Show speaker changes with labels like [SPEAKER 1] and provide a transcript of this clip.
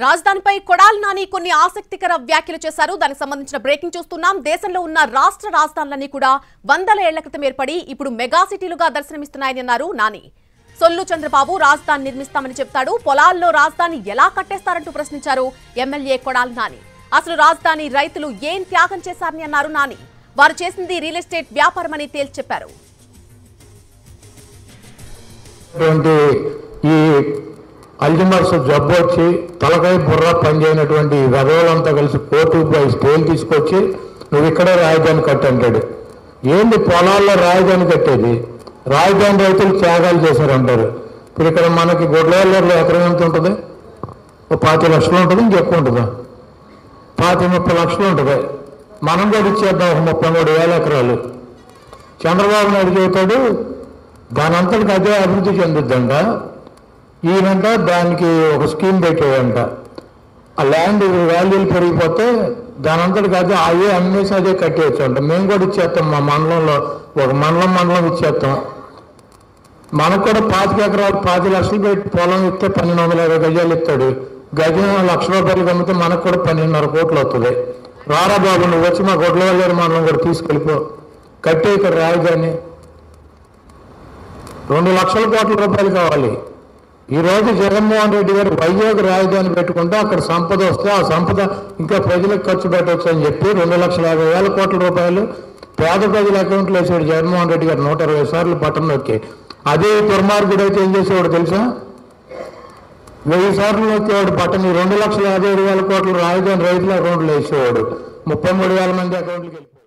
[SPEAKER 1] రాజధానిపై కొడాలి నాని కొన్ని ఆసక్తికర వ్యాఖ్యలు చేశారు. దానికి సంబంధించిన బ్రేకింగ్ చూస్తున్నాం. దేశంలో ఉన్న రాష్ట్ర రాజధానులన్నీ కూడా వందల ఏళ్ల క్రితం ఏర్పడి ఇప్పుడు మెగా సిటీలుగా దర్శనమిస్తున్నాయని అన్నారు నాని. సొల్లు చంద్రబాబు రాజధాని నిర్మిస్తామని చెప్తాడు, పొలాల్లో రాజధాని ఎలా కట్టేస్తారంటూ ప్రశ్నించారు ఎమ్మెల్యే కొడాలి నాని. అసలు రాజధాని రైతులు ఏం త్యాగం చేశారని అన్నారు నాని. వారు చేసింది రియల్ ఎస్టేట్ వ్యాపారమని తేల్చి చెప్పారు.
[SPEAKER 2] అల్జిమర్స్ జబ్బు వచ్చి తలకాయ బుర్ర పనిచేయనటువంటి వెధవలంతా కలిసి కోర్టుపై స్టేలు తీసుకొచ్చి నువ్వు ఇక్కడే రాజధాని కట్టంటాడు. ఏంది పొలాల్లో రాజధాని కట్టేది? రాజధాని రైతులు త్యాగాలు చేశారంటారు. ఇప్పుడు ఇక్కడ మనకి గొడ్లవల్లలో ఎకరం ఎంత ఉంటుంది? 25 లక్షలు ఉంటుంది, ఇంకెక్కువ ఉంటుందా? 30 లక్షలు ఉంటుంది. మనం కూడా ఇచ్చేద్దాం 33,000 ఎకరాలు. చంద్రబాబు నాయుడు చెబుతాడు దానంతటికి అదే అభివృద్ధి చెందుద్దంట. ఈయనంట దానికి ఒక స్కీమ్ పెట్టాడంట. ఆ ల్యాండ్ వాల్యూలు పెరిగిపోతే దానంతటికి అదే అయ్యే అమ్మేసి అదే కట్టేయచ్చు అంట. మేము కూడా ఇచ్చేస్తాం, మా మండలంలో ఒక మండలం ఇచ్చేస్తాం. మనకు కూడా 25 ఎకరాలు 10 లక్షలు పెట్టి పొలం ఇస్తే 1250 గజాలు ఇస్తాడు. గజం ₹1,00,000 అమ్మితే మనకు కూడా 12.5 కోట్లు వస్తుంది. రారా బాబు నువ్వు వచ్చి మా గొడ్లవల్లేరు మండలం కూడా తీసుకెళ్ళిపో, కట్టే ఇక్కడ రాజధాని. 2 లక్షల కోట్ల రూపాయలు కావాలి. ఈరోజు జగన్మోహన్ రెడ్డి గారు వైజాగ్ రాజధాని పెట్టుకుంటే అక్కడ సంపద వస్తే ఆ సంపద ఇంకా ప్రజలకు ఖర్చు పెట్టవచ్చు అని చెప్పి 2,50,000 కోట్ల రూపాయలు పేద ప్రజల అకౌంట్లో వేసాడు జగన్మోహన్ రెడ్డి గారు 120 సార్లు బటన్ నొక్కి. అదే దుర్మార్గుడు అయితే ఏం చేసేవాడు తెలుసా? 1000 సార్లు నొక్కేవాడు బటన్. 2,57,000 కోట్ల రాజధాని రైతుల అకౌంట్లో వేసేవాడు. 33,000 మంది అకౌంట్లకి వెళ్ళి